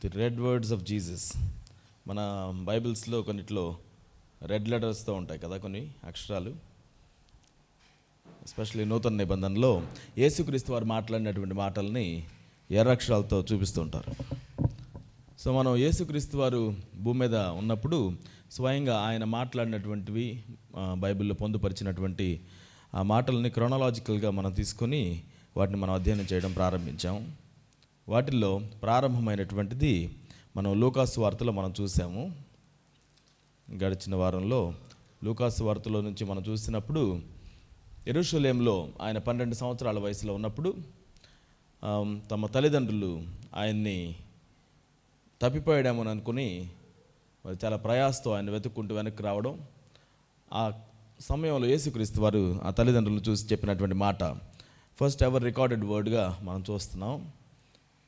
The red words of Jesus. మన బైబిల్స్లో కొన్నిట్లో red లెటర్స్తో ఉంటాయి కదా కొన్ని అక్షరాలు. ఎస్పెషల్లీ నూతన నిబంధనలో యేసుక్రీస్తు వారు మాట్లాడినటువంటి మాటల్ని ఎర్ర అక్షరాలతో చూపిస్తూ ఉంటారు. సో మనం యేసుక్రీస్తు వారు భూమి మీద ఉన్నప్పుడు స్వయంగా ఆయన మాట్లాడినటువంటివి బైబిల్లో పొందుపరిచినటువంటి ఆ మాటల్ని క్రోనలాజికల్గా మనం తీసుకొని వాటిని మనం అధ్యయనం చేయడం ప్రారంభించాం. వాటిల్లో ప్రారంభమైనటువంటిది మనం లూకాసు వార్తలో మనం చూసాము. గడిచిన వారంలో లూకాసు వార్తలో నుంచి మనం చూసినప్పుడు యెరూషలేంలో ఆయన 12 సంవత్సరాల వయసులో ఉన్నప్పుడు తమ తల్లిదండ్రులు ఆయన్ని తప్పిపోయాడేమో అనుకుని చాలా ప్రయాసతో ఆయన వెతుక్కుంటూ వెనక్కి రావడం. ఆ సమయంలో యేసుక్రీస్తు వారు ఆ తల్లిదండ్రులను చూసి చెప్పినటువంటి మాట ఫస్ట్ ఎవర్ రికార్డెడ్ వర్డ్గా మనం చూస్తున్నాం.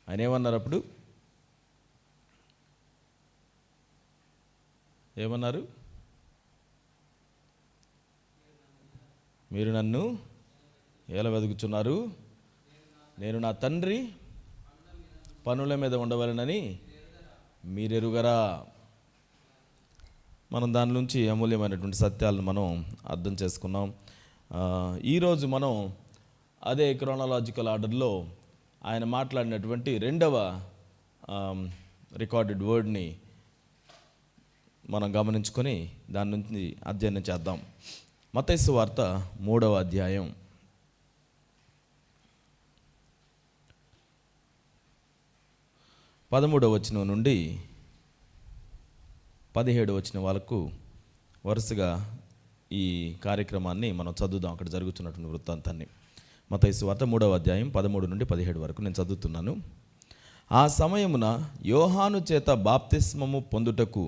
ఆయన ఏమన్నారు? అప్పుడు ఏమన్నారు? మీరు నన్ను ఎలా వెతుకుతున్నారు? నేను నా తండ్రి పనుల మీద ఉండవలెనని మీరెరుగరా. మనం దాని నుంచి అమూల్యమైనటువంటి సత్యాలను మనం అర్థం చేసుకున్నాం. ఈరోజు మనం అదే క్రోనలాజికల్ ఆర్డర్లో ఆయన మాట్లాడినటువంటి రెండవ రికార్డెడ్ వర్డ్ని మనం గమనించుకొని దాని నుంచి అధ్యయనం చేద్దాం. మత్తయి సువార్త 3వ అధ్యాయం 13వ వచనం నుండి 17వ వచనం వరకు వరుసగా ఈ కార్యక్రమాన్ని మనం చదువుదాం. అక్కడ జరుగుతున్నటువంటి వృత్తాంతాన్ని. మత్తయి సువార్త 3వ అధ్యాయం 13 నుండి 17 వరకు నేను చదువుతున్నాను. ఆ సమయమున యోహాను చేత బాప్తిస్మము పొందుటకు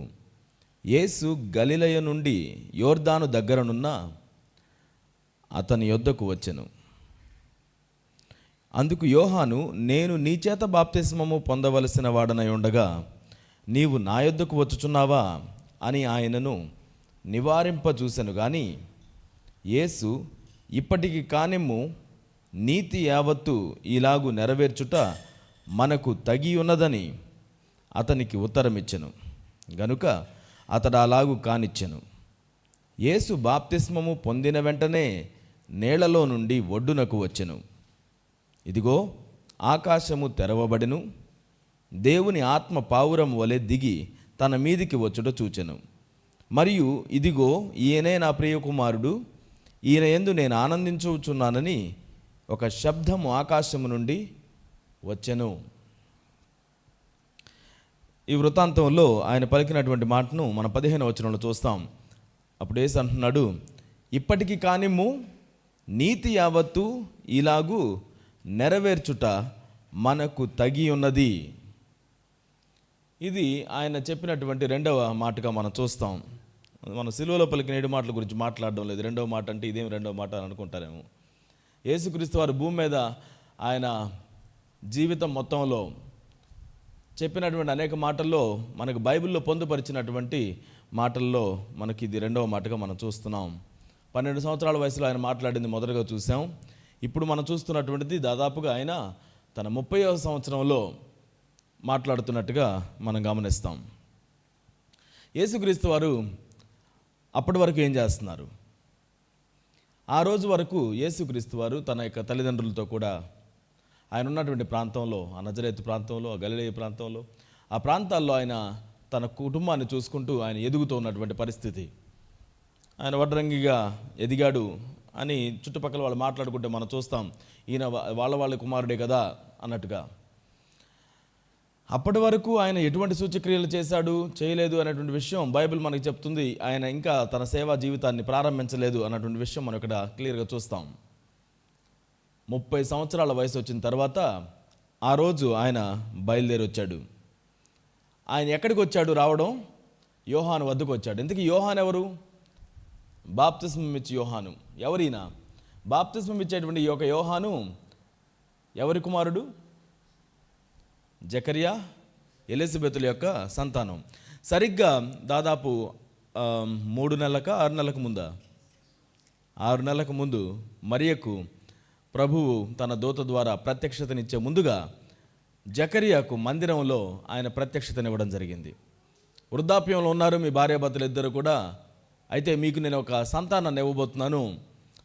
యేసు గలిలయ నుండి యోర్దాను దగ్గరనున్న అతని యొద్దకు వచ్చెను. అందుకు యోహాను, నేను నీ చేత బాప్తిస్మము పొందవలసిన వాడనై ఉండగా నీవు నా యొద్దకు వచ్చుచున్నావా అని ఆయనను నివారింపజూసెను. కానీ యేసు, ఇప్పటికి కానిమ్ము, నీతి యావత్తు ఇలాగు నెరవేర్చుట మనకు తగి ఉన్నదని అతనికి ఉత్తరమిచ్చెను. గనుక అతడు అలాగు కానిచ్చెను. యేసు బాప్తిస్మము పొందిన వెంటనే నేలలో నుండి ఒడ్డునకు వచ్చెను. ఇదిగో ఆకాశము తెరవబడెను. దేవుని ఆత్మ పావురం వలె దిగి తన మీదికి వచ్చుట చూచెను. మరియు ఇదిగో ఈయనే నా ప్రియకుమారుడు, ఈయన యందు నేను ఆనందించుచున్నానని ఒక శబ్దము ఆకాశము నుండి వచ్చెను. ఈ వృత్తాంతంలో ఆయన పలికినటువంటి మాటను మన 15వ వచనంలో చూస్తాం. అప్పుడు యేసు అంటున్నాడు, ఇప్పటికి కానిమ్ము, నీతి యావత్తు ఇలాగు నెరవేర్చుట మనకు తగి ఉన్నది. ఇది ఆయన చెప్పినటువంటి రెండవ మాటగా మనం చూస్తాం. మనం సిలువలో పలికిన 7 మాటల గురించి మాట్లాడడం లేదు. రెండవ మాట అంటే ఇదేం రెండవ మాట అని అనుకుంటారేమో. యేసుక్రీస్తు వారు భూమి మీద ఆయన జీవితం మొత్తంలో చెప్పినటువంటి అనేక మాటల్లో మనకు బైబిల్లో పొందుపరిచినటువంటి మాటల్లో మనకి ఇది రెండవ మాటగా మనం చూస్తున్నాం. 12 సంవత్సరాల వయసులో ఆయన మాట్లాడింది మొదటగా చూసాం. ఇప్పుడు మనం చూస్తున్నటువంటిది దాదాపుగా ఆయన తన 30వ సంవత్సరంలో మాట్లాడుతున్నట్టుగా మనం గమనిస్తాం. యేసుక్రీస్తు వారు అప్పటి వరకు ఏం చేస్తున్నారు? ఆ రోజు వరకు యేసుక్రీస్తు వారు తన యొక్క తల్లిదండ్రులతో కూడా ఆయన ఉన్నటువంటి ప్రాంతంలో, ఆ నజరేతు ప్రాంతంలో, ఆ గలిలయ ప్రాంతంలో, ఆ ప్రాంతాల్లో ఆయన తన కుటుంబాన్ని చూసుకుంటూ ఆయన ఎదుగుతూ ఉన్నటువంటి పరిస్థితి. ఆయన వడ్రంగిగా ఎదిగాడు అని చుట్టుపక్కల వాళ్ళు మాట్లాడుకుంటే మనం చూస్తాం. ఈయన వాళ్ళ కుమారుడే కదా అన్నట్టుగా. అప్పటి వరకు ఆయన ఎటువంటి సూచక్రియలు చేశాడు, చేయలేదు అనేటువంటి విషయం బైబిల్ మనకి చెప్తుంది. ఆయన ఇంకా తన సేవా జీవితాన్ని ప్రారంభించలేదు అన్నటువంటి విషయం మనం ఇక్కడ క్లియర్గా చూస్తాం. 30 సంవత్సరాల వయసు వచ్చిన తర్వాత ఆ రోజు ఆయన బయలుదేరి వచ్చాడు. ఆయన ఎక్కడికి వచ్చాడు? రావడం యోహాను వద్దకు వచ్చాడు. ఎందుకు యోహాను ఎవరు? బాప్తిస్మం ఇచ్చి యోహాను. ఎవరైనా బాప్తిస్మం ఇచ్చేటువంటి ఈ యొక్క యోహాను ఎవరి కుమారుడు? జకరియా, ఎలిజబెతుల యొక్క సంతానం. సరిగ్గా దాదాపు 3 నెలలక 6 నెలలకు ముందా? 6 నెలలకు ముందు మరియకు ప్రభువు తన దూత ద్వారా ప్రత్యక్షతనిచ్చే ముందుగా జకరియాకు మందిరంలో ఆయన ప్రత్యక్షతనివ్వడం జరిగింది. వృద్ధాప్యంలో ఉన్నారు మీ భార్యాభర్తలు ఇద్దరు కూడా, అయితే మీకు నేను ఒక సంతానాన్ని ఇవ్వబోతున్నాను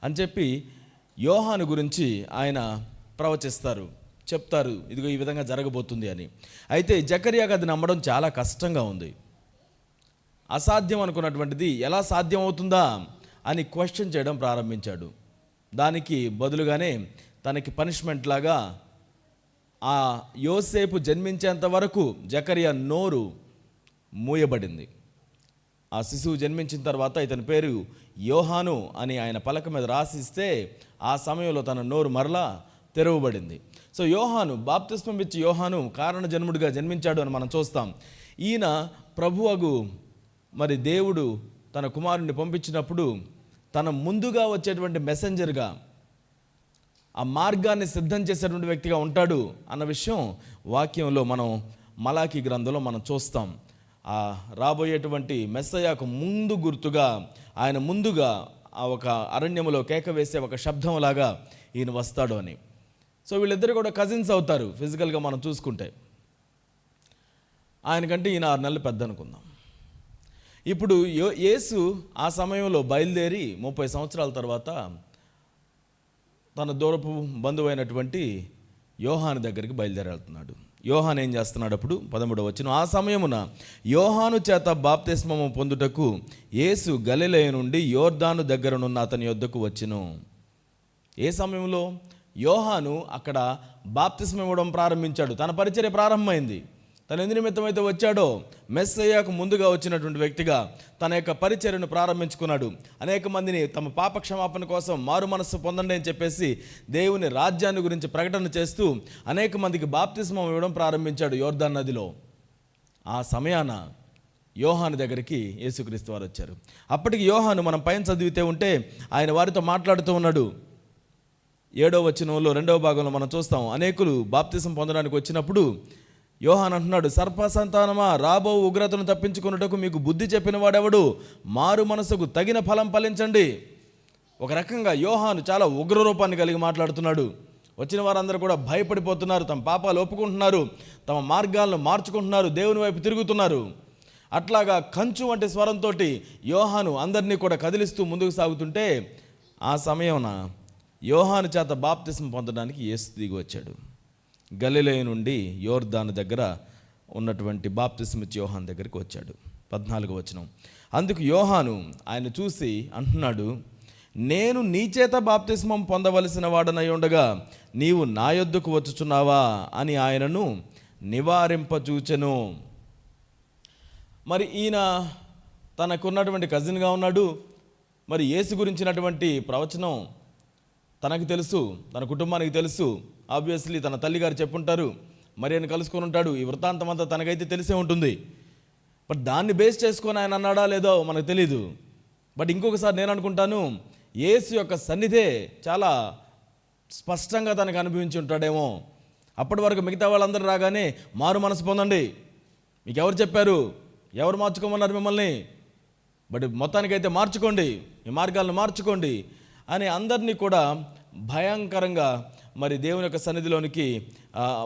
అని చెప్పి యోహాను గురించి ఆయన ప్రవచిస్తారు, చెప్తారు, ఇదిగో ఈ విధంగా జరగబోతుంది అని. అయితే జకరియాకు అది నమ్మడం చాలా కష్టంగా ఉంది. అసాధ్యం అనుకున్నటువంటిది ఎలా సాధ్యం అవుతుందా అని క్వశ్చన్ చేయడం ప్రారంభించాడు. దానికి బదులుగానే తనకి పనిష్మెంట్ లాగా ఆ యోసేపు జన్మించేంత వరకు జకరియా నోరు మూయబడింది. ఆ శిశువు జన్మించిన తర్వాత ఇతని పేరు యోహాను అని ఆయన పలక మీద రాసిస్తే ఆ సమయంలో తన నోరు మరలా తెరవబడింది. సో యోహాను, బాప్తిస్మం ఇచ్చి యోహాను కారణ జన్ముడిగా జన్మించాడు అని మనం చూస్తాం. ఈయన ప్రభువగు మరి దేవుడు తన కుమారుడిని పంపించినప్పుడు తన ముందుగా వచ్చేటువంటి మెసెంజర్గా, ఆ మార్గాన్ని సిద్ధం చేసేటువంటి వ్యక్తిగా ఉంటాడు అన్న విషయం వాక్యంలో మనం మలాకీ గ్రంథంలో మనం చూస్తాం. ఆ రాబోయేటువంటి మెస్సయాకు ముందు గుర్తుగా ఆయన ముందుగా ఆ ఒక అరణ్యములో కేక వేసే ఒక శబ్దంలాగా ఈయన వస్తాడు అని. సో వీళ్ళిద్దరు కూడా కజిన్స్ అవుతారు ఫిజికల్గా మనం చూసుకుంటే. ఆయనకంటే ఈయన 6 నెలలు పెద్ద అనుకుందాం. ఇప్పుడు యేసు ఆ సమయంలో బయలుదేరి 30 సంవత్సరాల తర్వాత తన దూరపు బంధువైనటువంటి యోహాను దగ్గరికి బయలుదేరి వెళ్తున్నాడు. యోహాను ఏం చేస్తున్నాడు? అప్పుడు 13వ వచనం, ఆ సమయమున యోహాను చేత బాప్తిస్మము పొందుటకు యేసు గలిలయ నుండి యోర్దాను దగ్గరనున్న అతని యొద్దకు వచ్చెను. ఏ సమయంలో? యోహాను అక్కడ బాప్తిస్మం ఇవ్వడం ప్రారంభించాడు. తన పరిచర్య ప్రారంభమైంది. తను ఎందు నిమిత్తమైతే వచ్చాడో మెస్సయ్యాకు ముందుగా వచ్చినటువంటి వ్యక్తిగా తన యొక్క పరిచర్యను ప్రారంభించుకున్నాడు. అనేక మందిని తమ పాప క్షమాపణ కోసం మారు మనస్సు పొందండి అని చెప్పేసి దేవుని రాజ్యాన్ని గురించి ప్రకటన చేస్తూ అనేక మందికి బాప్తిస్మం ఇవ్వడం ప్రారంభించాడు యోర్దాను నదిలో. ఆ సమయాన యోహాను దగ్గరికి యేసుక్రీస్తు వారు వచ్చారు. అప్పటికి యోహాను మనం పైన చదివితే ఉంటే ఆయన వారితో మాట్లాడుతూ ఉన్నాడు. 7వ వచనంలో 2వ భాగంలో మనం చూస్తాం. అనేకులు బాప్తిసం పొందడానికి వచ్చినప్పుడు యోహాను అంటున్నాడు, సర్ప సంతానమా, రాబో ఉగ్రతను తప్పించుకున్నటకు మీకు బుద్ధి చెప్పిన వాడెవడు? మారు మనసుకు తగిన ఫలం ఫలించండి. ఒక రకంగా యోహాను చాలా ఉగ్ర రూపాన్ని కలిగి మాట్లాడుతున్నాడు. వచ్చిన వారందరూ కూడా భయపడిపోతున్నారు, తమ పాపాలు ఒప్పుకుంటున్నారు, తమ మార్గాలను మార్చుకుంటున్నారు, దేవుని వైపు తిరుగుతున్నారు. అట్లాగా కంచు వంటి స్వరంతో యోహాను అందరినీ కూడా కదిలిస్తూ ముందుకు సాగుతుంటే ఆ సమయమున యోహాను చేత బాప్తిసం పొందడానికి యేసు దిగి వచ్చాడు. గలిలయ నుండి యోర్దాను దగ్గర ఉన్నటువంటి బాప్తిసం ఇచ్చి యోహాను దగ్గరికి వచ్చాడు. 14వ వచనం, అందుకు యోహాను ఆయన చూసి అంటున్నాడు, నేను నీ చేత బాప్తిస్మం పొందవలసిన వాడనై ఉండగా నీవు నా యొద్దకు వచ్చుచున్నావా అని ఆయనను నివారింపచూచెను. మరి ఈయన తనకున్నటువంటి కజిన్గా ఉన్నాడు. మరి యేసు గురించినటువంటి ప్రవచనం తనకు తెలుసు, తన కుటుంబానికి తెలుసు. ఆబ్వియస్లీ తన తల్లిగారు చెప్పుంటారు, మరి ఆయన కలుసుకొని ఉంటాడు. ఈ వృత్తాంతం అంతా తనకైతే తెలిసే ఉంటుంది. బట్ దాన్ని బేస్ చేసుకొని ఆయన అన్నాడా లేదో మనకు తెలీదు. బట్ ఇంకొకసారి నేను అనుకుంటాను, యేసు యొక్క సన్నిధే చాలా స్పష్టంగా తనకు అనుభవించి ఉంటాడేమో. అప్పటి వరకు మిగతా వాళ్ళందరూ రాగానే మారు మనసు పొందండి, మీకు ఎవరు చెప్పారు, ఎవరు మార్చుకోమన్నారు మిమ్మల్ని, బట్ మొత్తానికైతే మార్చుకోండి, ఈ మార్గాలను మార్చుకోండి అని అందరినీ కూడా భయంకరంగా మరి దేవుని యొక్క సన్నిధిలోనికి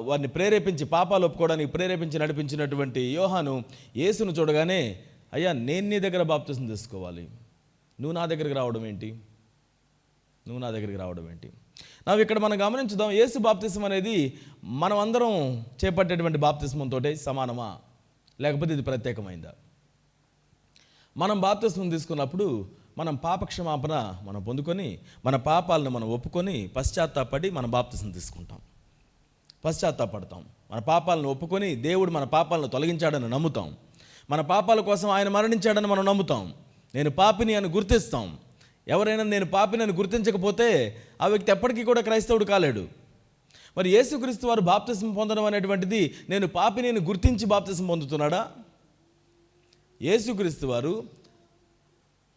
వారిని ప్రేరేపించి, పాపాలు ఒప్పుకోవడానికి ప్రేరేపించి నడిపించినటువంటి యోహాను యేసును చూడగానే, అయ్యా నేను నీ దగ్గర బాప్తిసం తీసుకోవాలి, నువ్వు నా దగ్గరికి రావడం ఏంటి, నువ్వు నా దగ్గరికి రావడం ఏంటి? ఇక్కడ మనం గమనించుదాం, యేసు బాప్తిసం అనేది మనం అందరం చేపట్టేటువంటి బాప్తిస్మంతో సమానమా, లేకపోతే ఇది ప్రత్యేకమైందా? మనం బాప్తిస్మం తీసుకున్నప్పుడు మనం పాపక్షమాపణ మనం పొందుకొని, మన పాపాలను మనం ఒప్పుకొని పశ్చాత్తాపడి మన బాప్తిసం తీసుకుంటాం, పశ్చాత్తాపడతాం. మన పాపాలను ఒప్పుకొని దేవుడు మన పాపాలను తొలగించాడని నమ్ముతాం. మన పాపాల కోసం ఆయన మరణించాడని మనం నమ్ముతాం. నేను పాపిని అని గుర్తిస్తాం. ఎవరైనా నేను పాపిని అని గుర్తించకపోతే ఆ వ్యక్తి ఎప్పటికీ కూడా క్రైస్తవుడు కాలేడు. మరి యేసుక్రీస్తు వారు బాప్తిసం పొందడం అనేటువంటిది నేను పాపిని అని గుర్తించి బాప్తిసం పొందుతున్నాడా? యేసుక్రీస్తు వారు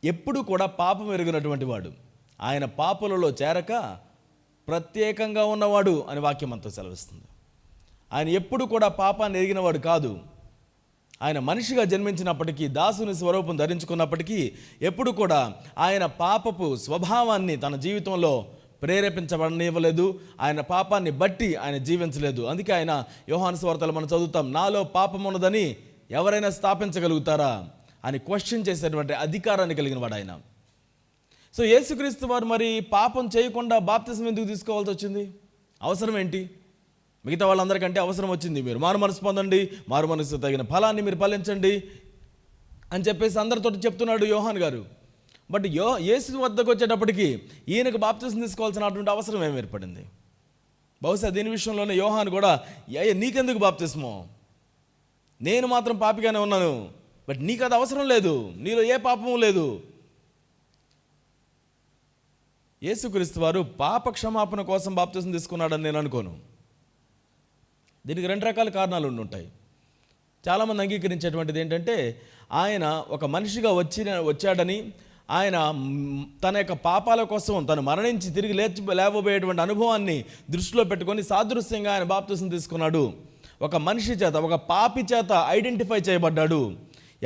ఎప్పుడు కూడా పాపం ఎరిగినటువంటి వాడు. ఆయన పాపులలో చేరక ప్రత్యేకంగా ఉన్నవాడు అని వాక్యం అంతా సెలవిస్తుంది. ఆయన ఎప్పుడు కూడా పాపాన్ని ఎరిగినవాడు కాదు. ఆయన మనిషిగా జన్మించినప్పటికీ, దాసుని స్వరూపం ధరించుకున్నప్పటికీ ఎప్పుడు కూడా ఆయన పాపపు స్వభావాన్ని తన జీవితంలో ప్రేరేపించబడనివ్వలేదు, ఆయన పాపాన్ని బట్టి ఆయన జీవించలేదు. అందుకే ఆయన యోహాను సువార్తలో మనం చదువుతాం, నాలో పాపం ఉన్నదని ఎవరైనా స్థాపించగలుగుతారా అని క్వశ్చన్ చేసేటువంటి అధికారాన్ని కలిగిన వాడు ఆయన. సో యేసుక్రీస్తు వారు మరి పాపం చేయకుండా బాప్తిజం ఎందుకు తీసుకోవాల్సి వచ్చింది? అవసరం ఏంటి? మిగతా వాళ్ళందరికంటే అవసరం వచ్చింది, మీరు మారు మనసు పొందండి, మారు మనసు తగిన ఫలాన్ని మీరు ఫలించండి అని చెప్పేసి అందరితో చెప్తున్నాడు యోహాన్ గారు. బట్ యేసు వద్దకు వచ్చేటప్పటికి ఈయనకు బాప్తిజం తీసుకోవాల్సినటువంటి అవసరం ఏమి ఏర్పడింది? బహుశా దీని విషయంలోనే యోహాన్ కూడా, నీకెందుకు బాప్తిస్మో, నేను మాత్రం పాపిగానే ఉన్నాను, బట్ నీకు అది అవసరం లేదు, నీలో ఏ పాపము లేదు. యేసుక్రీస్తు వారు పాప క్షమాపణ కోసం బాప్తిజం తీసుకున్నాడని నేను అనుకోను. దీనికి రెండు రకాల కారణాలు ఉంటాయి. చాలామంది అంగీకరించేటువంటిది ఏంటంటే, ఆయన ఒక మనిషిగా వచ్చాడని, ఆయన తన యొక్క పాపాల కోసం తను మరణించి తిరిగి లేవబోయేటువంటి అనుభవాన్ని దృష్టిలో పెట్టుకొని సాదృశ్యంగా ఆయన బాప్తిజం తీసుకున్నాడు. ఒక మనిషి చేత, ఒక పాపి చేత ఐడెంటిఫై చేయబడ్డాడు.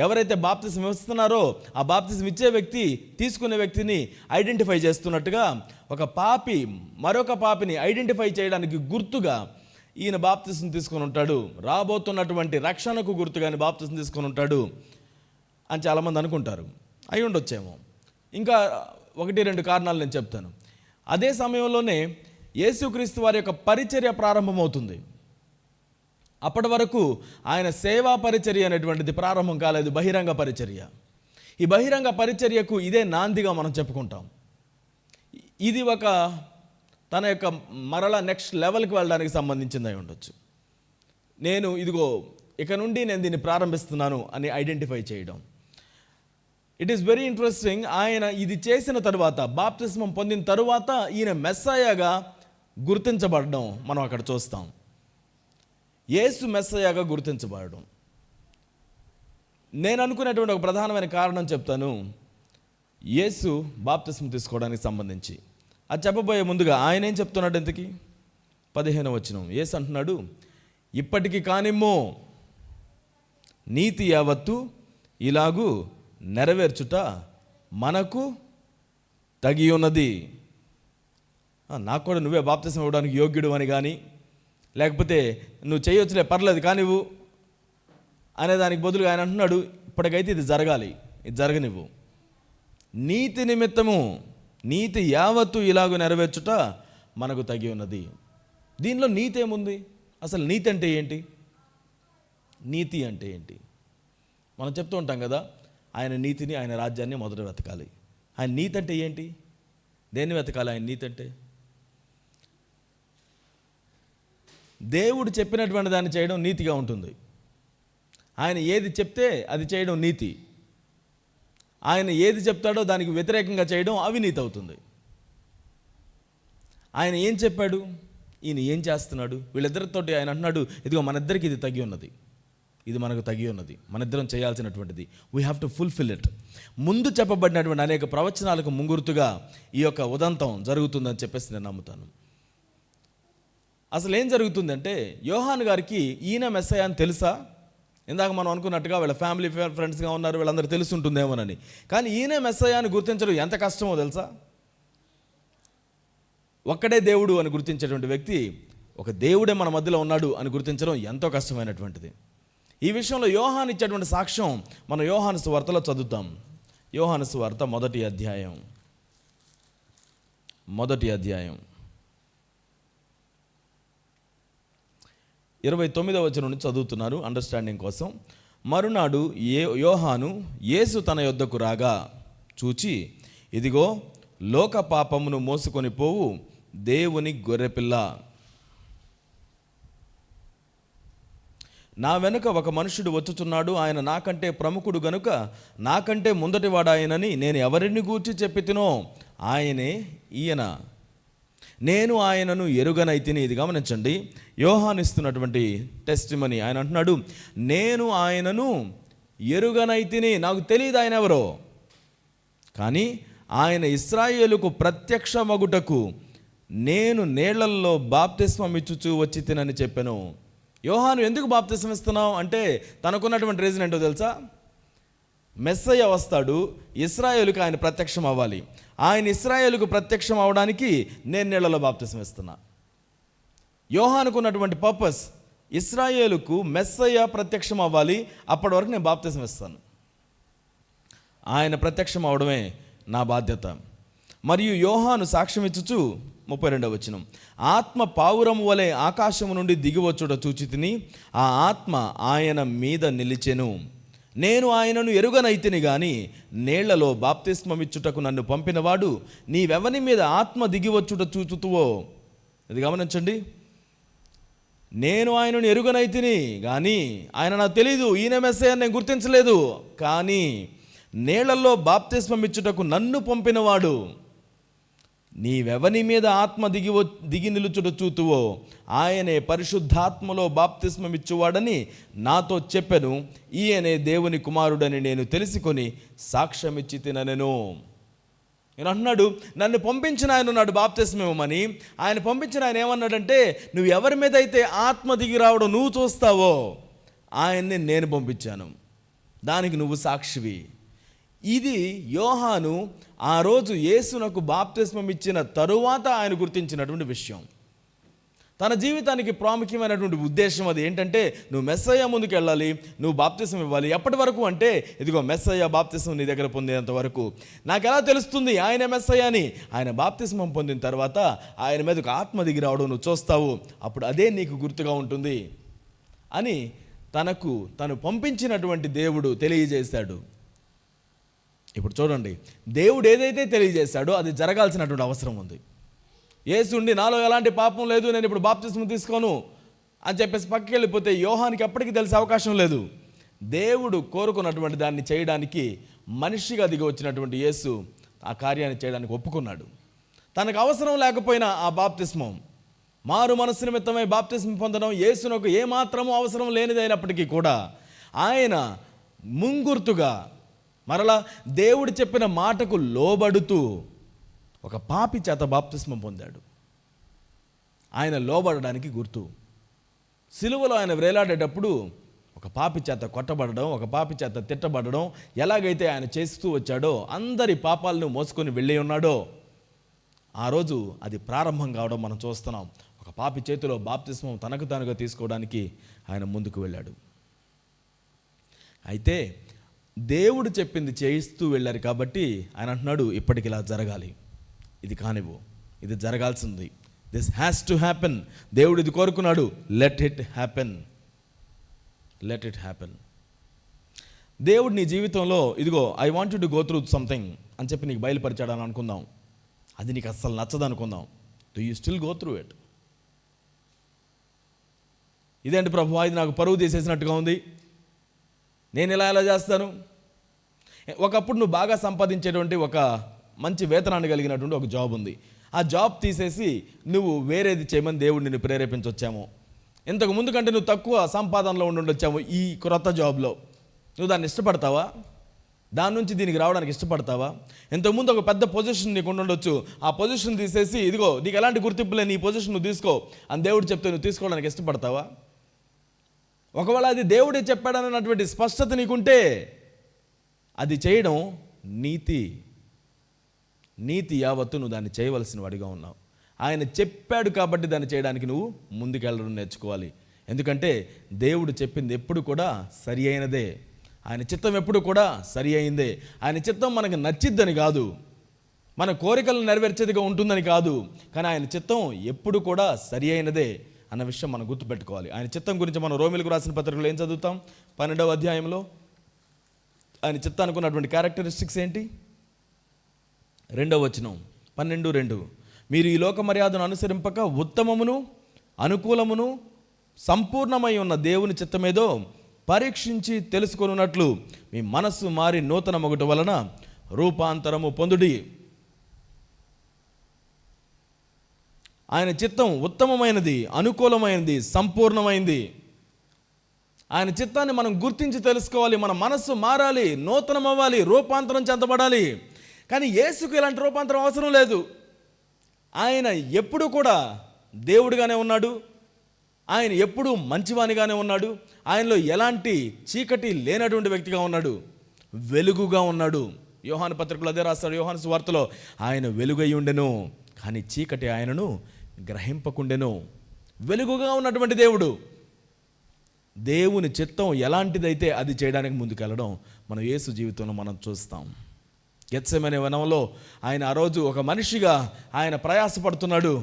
ఎవరైతే బాప్తిజం ఇస్తున్నారో ఆ బాప్తిజం ఇచ్చే వ్యక్తి తీసుకునే వ్యక్తిని ఐడెంటిఫై చేస్తున్నట్టుగా, ఒక పాపి మరొక పాపిని ఐడెంటిఫై చేయడానికి గుర్తుగా ఈయన బాప్తిజం తీసుకొని ఉంటాడు. రాబోతున్నటువంటి రక్షణకు గుర్తుగానే బాప్తిజం తీసుకొని ఉంటాడు అని చాలామంది అనుకుంటారు. అయి ఉండొచ్చేమో. ఇంకా 1-2 కారణాలు నేను చెప్తాను. అదే సమయంలోనే యేసుక్రీస్తు వారి యొక్క పరిచర్య ప్రారంభమవుతుంది. అప్పటి వరకు ఆయన సేవా పరిచర్య అనేటువంటిది ప్రారంభం కాలేదు, బహిరంగ పరిచర్య. ఈ బహిరంగ పరిచర్యకు ఇదే నాందిగా మనం చెప్పుకుంటాం. ఇది ఒక తన యొక్క మరలా నెక్స్ట్ లెవెల్కి వెళ్ళడానికి సంబంధించింది అయి ఉండొచ్చు. నేను ఇదిగో ఇక నుండి నేను దీన్ని ప్రారంభిస్తున్నాను అని ఐడెంటిఫై చేయడం. It is very interesting. ఆయన ఇది చేసిన తరువాత, బాప్తిస్మం పొందిన తరువాత ఈయన మెస్సయ్యగా గుర్తించబడడం మనం అక్కడ చూస్తాం. యేసు మెస్సయ్యగా గుర్తించబడడం. నేను అనుకునేటువంటి ఒక ప్రధానమైన కారణం చెప్తాను, యేసు బాప్తిస్మం తీసుకోవడానికి సంబంధించి. అది చెప్పబోయే ముందుగా ఆయన ఏం చెప్తున్నాడు? ఇంతకీ 15వ వచనం యేసు అంటున్నాడు, ఇప్పటికి కానిమ్మో నీతి యావత్తు ఇలాగూ నెరవేర్చుట మనకు తగి ఉన్నది. నాకు కూడా నువ్వే బాప్తిస్మం ఇవ్వడానికి యోగ్యుడు అని కానీ, లేకపోతే నువ్వు చేయొచ్చులే పర్లేదు కానివ్వు అనేదానికి బదులుగా ఆయన అంటున్నాడు, ఇప్పటికైతే ఇది జరగాలి, ఇది జరగనివ్వు. నీతి నిమిత్తము నీతి యావత్తు ఇలాగూ నెరవేర్చుట మనకు తగి ఉన్నది. దీనిలో నీతి ఏముంది? అసలు నీతి అంటే ఏంటి? నీతి అంటే ఏంటి? మనం చెప్తూ ఉంటాం కదా, ఆయన నీతిని, ఆయన రాజ్యాన్ని మొదట వెతకాలి. ఆయన నీతి అంటే ఏంటి? దేన్ని వెతకాలి? ఆయన నీతి అంటే దేవుడు చెప్పినటువంటి దాన్ని చేయడం నీతిగా ఉంటుంది. ఆయన ఏది చెప్తే అది చేయడం నీతి. ఆయన ఏది చెప్తాడో దానికి వ్యతిరేకంగా చేయడం అవినీతి అవుతుంది. ఆయన ఏం చెప్పాడు, ఈయన ఏం చేస్తున్నాడు, వీళ్ళిద్దరితోటి ఆయన అంటున్నాడు, ఇదిగో మన ఇద్దరికి ఇది తగి ఉన్నది, ఇది మనకు తగి ఉన్నది, మన ఇద్దరం చేయాల్సినటువంటిది. We have to fulfill it. ముందు చెప్పబడినటువంటి అనేక ప్రవచనాలకు ముంగుర్తుగా ఈ యొక్క ఉదంతం జరుగుతుందని చెప్పేసి నేను నమ్ముతాను. అసలు ఏం జరుగుతుందంటే, యోహాను గారికి ఈయన మెస్సయ్య అని తెలుసా? ఇందాక మనం అనుకున్నట్టుగా వీళ్ళ ఫ్యామిలీ ఫ్రెండ్స్గా ఉన్నారు, వీళ్ళందరూ తెలుసుంటుందేమోనని. కానీ ఈయన మెస్సయ్య అని గుర్తించడం ఎంత కష్టమో తెలుసా? ఒక్కడే దేవుడు అని గుర్తించేటువంటి వ్యక్తి, ఒక దేవుడే మన మధ్యలో ఉన్నాడు అని గుర్తించడం ఎంతో కష్టమైనటువంటిది. ఈ విషయంలో యోహాను ఇచ్చేటువంటి సాక్ష్యం మనం యోహాను సువార్తలో చదువుతాం. యోహాను సువార్త 1వ అధ్యాయం 29వ వచనం నుండి చదువుతున్నారు అండర్స్టాండింగ్ కోసం. మరునాడు యోహాను యేసు తన యొద్దకు రాగా చూచి, ఇదిగో లోక పాపమును మోసుకొని పోవు దేవుని గొర్రెపిల్ల, నా వెనుక ఒక మనుషుడు వచ్చుచున్నాడు, ఆయన నాకంటే ప్రముఖుడు గనుక నాకంటే ముందటివాడాయనని నేను ఎవరిని గూర్చి చెప్పితినో ఆయనే ఈయన, నేను ఆయనను ఎరుగనైతిని. ఇది గమనించండి, యోహాను ఇస్తున్నటువంటి టెస్టిమనీ. ఆయన అంటున్నాడు, నేను ఆయనను ఎరుగనైతిని, నాకు తెలియదు ఆయన ఎవరో, కానీ ఆయన ఇశ్రాయేలుకు ప్రత్యక్షమగుటకు నేను నీళ్లల్లో బాప్తిస్మం ఇచ్చుచూ వచ్చి తినని చెప్పాను. యోహాను ఎందుకు బాప్తిస్మం ఇస్తున్నావు అంటే తనకున్నటువంటి రీజన్ ఏంటో తెలుసా? మెస్సయ్య వస్తాడు, ఇశ్రాయేలుకు ఆయన ప్రత్యక్షం అవ్వాలి. ఆయన ఇశ్రాయేలుకు ప్రత్యక్షం అవ్వడానికి నేను నీళ్లలో బాప్తిసం ఇస్తున్నా. యోహానుకు ఉన్నటువంటి పర్పస్, ఇశ్రాయేలుకు మెస్సయ్య ప్రత్యక్షం అవ్వాలి, అప్పటి వరకు నేను బాప్తిసం ఇస్తాను. ఆయన ప్రత్యక్షం అవడమే నా బాధ్యత. మరియు యోహాను సాక్ష్యం ఇచ్చుచు 32వ వచనం, ఆత్మ పావురము వలె ఆకాశము నుండి దిగివచ్చుట చూచితిని, ఆ ఆత్మ ఆయన మీద నిలిచెను. నేను ఆయనను ఎరుగనైతిని గాని నీళ్లలో బాప్తిస్మమిచ్చుటకు నన్ను పంపినవాడు నీవెవని మీద ఆత్మ దిగివచ్చుట చూచుతువో. ఇది గమనించండి. నేను ఆయనను ఎరుగనైతిని కానీ ఆయన నాకు తెలీదు, ఈయన మెస్సయ్య నేను గుర్తించలేదు, కానీ నీళ్లలో బాప్తిస్మమిచ్చుటకు నన్ను పంపినవాడు నీవెవని మీద ఆత్మ దిగి నిలుచుట చూతువో ఆయనే పరిశుద్ధాత్మలో బాప్తిస్మమిచ్చువాడని నాతో చెప్పెను. ఈయనే దేవుని కుమారుడని నేను తెలుసుకొని సాక్ష్యమిచ్చి తిననెను. నేను అంటున్నాడు, నన్ను పంపించిన ఆయన ఉన్నాడు బాప్తిస్మం ఇవ్వమని. ఆయన పంపించిన ఆయన ఏమన్నాడంటే, నువ్వు ఎవరి మీద అయితే ఆత్మ దిగి రావడం నువ్వు చూస్తావో ఆయన్ని నేను పంపించాను, దానికి నువ్వు సాక్షివి. ఇది యోహాను ఆ రోజు యేసునకు బాప్తిస్మం ఇచ్చిన తరువాత ఆయన గుర్తించినటువంటి విషయం. తన జీవితానికి ప్రాముఖ్యమైనటువంటి ఉద్దేశం అది ఏంటంటే, నువ్వు మెస్సయ్య ముందుకు వెళ్ళాలి, నువ్వు బాప్తిస్మం ఇవ్వాలి. ఎప్పటి వరకు అంటే, ఇదిగో మెస్సయ్య బాప్తిస్మం నీ దగ్గర పొందేంత వరకు. నాకు ఎలా తెలుస్తుంది ఆయన మెస్సయ్య అని? ఆయన బాప్తిస్మం పొందిన తర్వాత ఆయన మీదకు ఆత్మ దిగి రావడం నువ్వు చూస్తావు, అప్పుడు అదే నీకు గుర్తుగా ఉంటుంది అని తను పంపించినటువంటి దేవుడు తెలియజేశాడు. ఇప్పుడు చూడండి, దేవుడు ఏదైతే తెలియజేశాడో అది జరగాల్సినటువంటి అవసరం ఉంది. యేసుండి నాలో ఎలాంటి పాపం లేదు, నేను ఇప్పుడు బాప్తిస్మం తీసుకోను అని చెప్పేసి పక్కకి వెళ్ళిపోతే యోహానికి ఎప్పటికీ తెలిసే అవకాశం లేదు. దేవుడు కోరుకున్నటువంటి దాన్ని చేయడానికి మనిషిగా దిగి వచ్చినటువంటి యేసు ఆ కార్యాన్ని చేయడానికి ఒప్పుకున్నాడు. తనకు అవసరం లేకపోయినా ఆ బాప్తిస్మం, మారు మనస్సు నిమిత్తమై బాప్తిస్మం పొందడం యేసునకు ఏమాత్రమూ అవసరం లేనిదైనప్పటికీ కూడా ఆయన ముంగుర్తుగా మరలా దేవుడు చెప్పిన మాటకు లోబడుతూ ఒక పాపి చేత బాప్తిస్మం పొందాడు. ఆయన లోబడడానికి గుర్తు. సిలువలో ఆయన వేలాడేటప్పుడు ఒక పాపి చేత కొట్టబడడం, ఒక పాపి చేత తిట్టబడడం ఎలాగైతే ఆయన చేస్తూ వచ్చాడో, అందరి పాపాలను మోసుకొని వెళ్ళి ఉన్నాడో, ఆ రోజు అది ప్రారంభం కావడం మనం చూస్తున్నాం. ఒక పాపి చేతిలో బాప్తిస్మం తనకు తానుగా తీసుకోవడానికి ఆయన ముందుకు వెళ్ళాడు. అయితే దేవుడు చెప్పింది చేయిస్తూ వెళ్ళారు కాబట్టి ఆయన అంటున్నాడు, ఇప్పటికి ఇలా జరగాలి, ఇది కానివ్వు, ఇది జరగాల్సింది, దిస్ హ్యాస్ టు హ్యాపెన్. దేవుడు ఇది కోరుకున్నాడు, let it happen, let it happen. దేవుడు నీ జీవితంలో ఇదిగో I want to go through something అని చెప్పి నీకు బయలుపరిచాడని అనుకుందాం. అది నీకు అస్సలు నచ్చదు అనుకుందాం. Do you still go through it? ఇదేంటి ప్రభువా, ఇది నాకు పరువు తీసేసినట్టుగా ఉంది, నేను ఎలా చేస్తాను? ఒకప్పుడు నువ్వు బాగా సంపాదించేటువంటి ఒక మంచి వేతనాన్ని కలిగినటువంటి ఒక జాబ్ ఉంది. ఆ జాబ్ తీసేసి నువ్వు వేరేది చేయమని దేవుడు నిన్ను ప్రేరేపించొచ్చాము. ఇంతకు ముందు కంటే నువ్వు తక్కువ సంపాదనలో ఉండొచ్చాము ఈ క్రొత్త జాబ్లో. నువ్వు దాన్ని ఇష్టపడతావా? దాని నుంచి దీనికి రావడానికి ఇష్టపడతావా? ఇంతకుముందు ఒక పెద్ద పొజిషన్ నీకు ఉండొచ్చు, ఆ పొజిషన్ తీసేసి ఇదిగో నీకు ఎలాంటి గుర్తింపు లేని ఈ పొజిషన్ నువ్వు తీసుకో అని దేవుడు చెప్తే నువ్వు తీసుకోవడానికి ఇష్టపడతావా? ఒకవేళ అది దేవుడే చెప్పాడన్నటువంటి స్పష్టత నీకుంటే అది చేయడం నీతి యావత్తు నువ్వు దాన్ని చేయవలసిన వాడిగా ఉన్నావు. ఆయన చెప్పాడు కాబట్టి దాన్ని చేయడానికి నువ్వు ముందుకెళ్ళడం నేర్చుకోవాలి. ఎందుకంటే దేవుడు చెప్పింది ఎప్పుడు కూడా సరి అయినదే, ఆయన చిత్తం ఎప్పుడు కూడా సరి అయిందే. ఆయన చిత్తం మనకు నచ్చిద్దని కాదు, మన కోరికలను నెరవేర్చేదిగా ఉంటుందని కాదు, కానీ ఆయన చిత్తం ఎప్పుడు కూడా సరి అయినదే అన్న విషయం మనం గుర్తుపెట్టుకోవాలి. ఆయన చిత్తం గురించి మనం రోమిలకు రాసిన పత్రికలో ఏం చదువుతాం? 12వ అధ్యాయంలో ఆయన చిత్తానికి ఉన్నటువంటి క్యారెక్టరిస్టిక్స్ ఏంటి? 2వ వచనం 12:2, మీరు ఈ లోక మర్యాదను అనుసరింపక ఉత్తమమును అనుకూలమును సంపూర్ణమై ఉన్న దేవుని చిత్తమేదో పరీక్షించి తెలుసుకొనున్నట్లు మీ మనస్సు మారి నూతన మొగట వలన రూపాంతరము పొందుడి. ఆయన చిత్తం ఉత్తమమైనది, అనుకూలమైనది, సంపూర్ణమైంది. ఆయన చిత్తాన్ని మనం గుర్తించి తెలుసుకోవాలి. మన మనస్సు మారాలి, నూతనం అవ్వాలి, రూపాంతరం చెందబడాలి. కానీ యేసుకు ఇలాంటి రూపాంతరం అవసరం లేదు. ఆయన ఎప్పుడు కూడా దేవుడిగానే ఉన్నాడు, ఆయన ఎప్పుడూ మంచివానిగానే ఉన్నాడు, ఆయనలో ఎలాంటి చీకటి లేనటువంటి వ్యక్తిగా ఉన్నాడు. వెలుగుగా ఉన్నాడు. యోహాను పత్రికలో అదే రాస్తాడు, యోహాను సువార్తలో, ఆయన వెలుగై ఉండెను కానీ చీకటి ఆయనను గ్రహింపకుండెను. వెలుగుగా ఉన్నటువంటి దేవుడు, దేవుని చిత్తం ఎలాంటిదైతే అది చేయడానికి ముందుకెళ్ళడం మనం యేసు జీవితంలో మనం చూస్తాం. గెత్సెమనే వనంలో ఆయన ఆ రోజు ఒక మనిషిగా ఆయన ప్రయాసపడుతున్నాడు.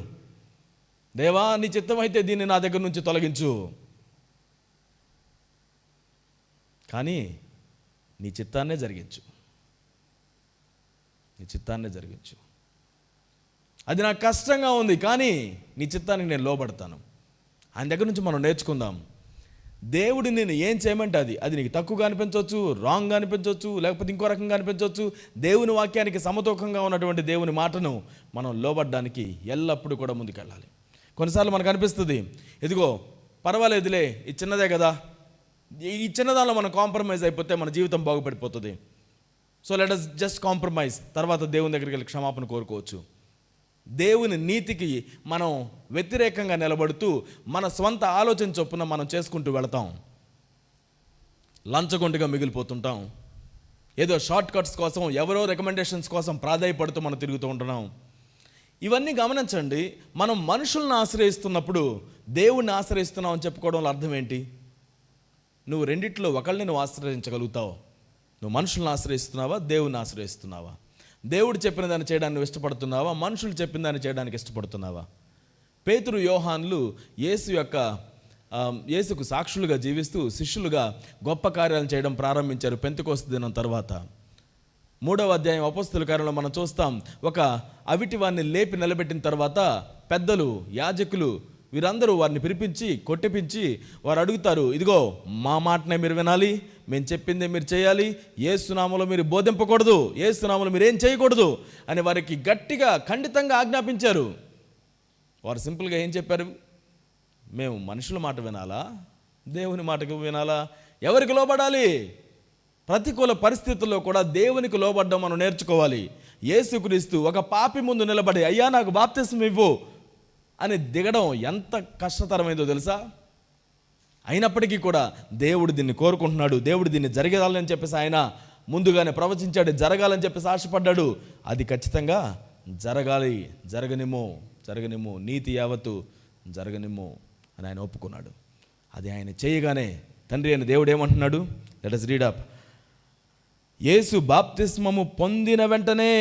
దేవా, నీ చిత్తం అయితే దీన్ని నా దగ్గర నుంచి తొలగించు, కానీ నీ చిత్తాన్నే జరిగించు, నీ చిత్తాన్నే జరిగించు. అది నాకు కష్టంగా ఉంది, కానీ నీ చిత్తానికి నేను లోబడతాను. ఆయన దగ్గర నుంచి మనం నేర్చుకుందాం. దేవుడు నేను ఏం చేయమంటే అది నీకు తక్కువగా అనిపించవచ్చు, రాంగ్గా అనిపించవచ్చు, లేకపోతే ఇంకో రకంగా అనిపించవచ్చు. దేవుని వాక్యానికి సమతూకంగా ఉన్నటువంటి దేవుని మాటను మనం లోబడ్డానికి ఎల్లప్పుడూ కూడా ముందుకెళ్ళాలి. కొన్నిసార్లు మనకు అనిపిస్తుంది, ఇదిగో పర్వాలేదులే, ఇది చిన్నదే కదా, ఈ చిన్నదానిలో మనం కాంప్రమైజ్ అయిపోతే మన జీవితం బాగుపడిపోతుంది. So let us just compromise. తర్వాత దేవుని దగ్గరికి వెళ్ళి క్షమాపణ కోరుకోవచ్చు. దేవుని నీతికి మనం వ్యతిరేకంగా నిలబడుతూ మన స్వంత ఆలోచన చొప్పున మనం చేసుకుంటూ వెళతాం. లంచగొండిగా మిగిలిపోతుంటాం. ఏదో షార్ట్ కట్స్ కోసం, ఎవరో రికమెండేషన్స్ కోసం ప్రాధాయపడుతూ మనం తిరుగుతూ ఉంటున్నాం. ఇవన్నీ గమనించండి. మనం మనుషులను ఆశ్రయిస్తున్నప్పుడు దేవుణ్ణి ఆశ్రయిస్తున్నావు అని చెప్పుకోవడంలో అర్థం ఏంటి? నువ్వు రెండిట్లో ఒకళ్ళని నువ్వు ఆశ్రయించగలుగుతావు. నువ్వు మనుషులను ఆశ్రయిస్తున్నావా, దేవుణ్ణి ఆశ్రయిస్తున్నావా? దేవుడు చెప్పిన దాన్ని చేయడానికి ఇష్టపడుతున్నావా, మనుషులు చెప్పిన దాన్ని చేయడానికి ఇష్టపడుతున్నావా? పేతురు, యోహాన్లు యేసుకు సాక్షులుగా జీవిస్తూ శిష్యులుగా గొప్ప కార్యాలను చేయడం ప్రారంభించారు పెంతెకోస్తు దినం తర్వాత. 3వ అధ్యాయం అపోస్తలుల కార్యంలో మనం చూస్తాం. ఒక అవిటి వారిని లేపి నిలబెట్టిన తర్వాత పెద్దలు, యాజకులు వీరందరూ వారిని పిలిపించి కొట్టిపించి వారు అడుగుతారు, ఇదిగో మా మాటనే మీరు వినాలి, మేము చెప్పిందే మీరు చేయాలి, యేసు నామములో మీరు బోధింపకూడదు, యేసు నామములో మీరు ఏం చేయకూడదు అని వారికి గట్టిగా ఖండితంగా ఆజ్ఞాపించారు. వారు సింపుల్గా ఏం చెప్పారు? మేము మనుషుల మాట వినాలా, దేవుని మాటకు వినాలా? ఎవరికి లోబడాలి? ప్రతికూల పరిస్థితుల్లో కూడా దేవునికి లోబడ్డం మనం నేర్చుకోవాలి. యేసుక్రీస్తు ఒక పాపి ముందు నిలబడి, అయ్యా నాకు బాప్తిస్మం ఇవ్వు అని దిగడం ఎంత కష్టతరమైందో తెలుసా? అయినప్పటికీ కూడా దేవుడు దీన్ని కోరుకుంటున్నాడు. దేవుడు దీన్ని జరగాలని చెప్పేసి ఆయన ముందుగానే ప్రవచించాడు. జరగాలని చెప్పేసి ఆశపడ్డాడు. అది ఖచ్చితంగా జరగాలి, జరగనిమ్ము, నీతి యావత్తు జరగనిమ్ము అని ఆయన ఒప్పుకున్నాడు. అది ఆయన చేయగానే తండ్రి అయిన దేవుడు ఏమంటున్నాడు? Let us read up. యేసు బాప్తిస్మము పొందిన వెంటనే,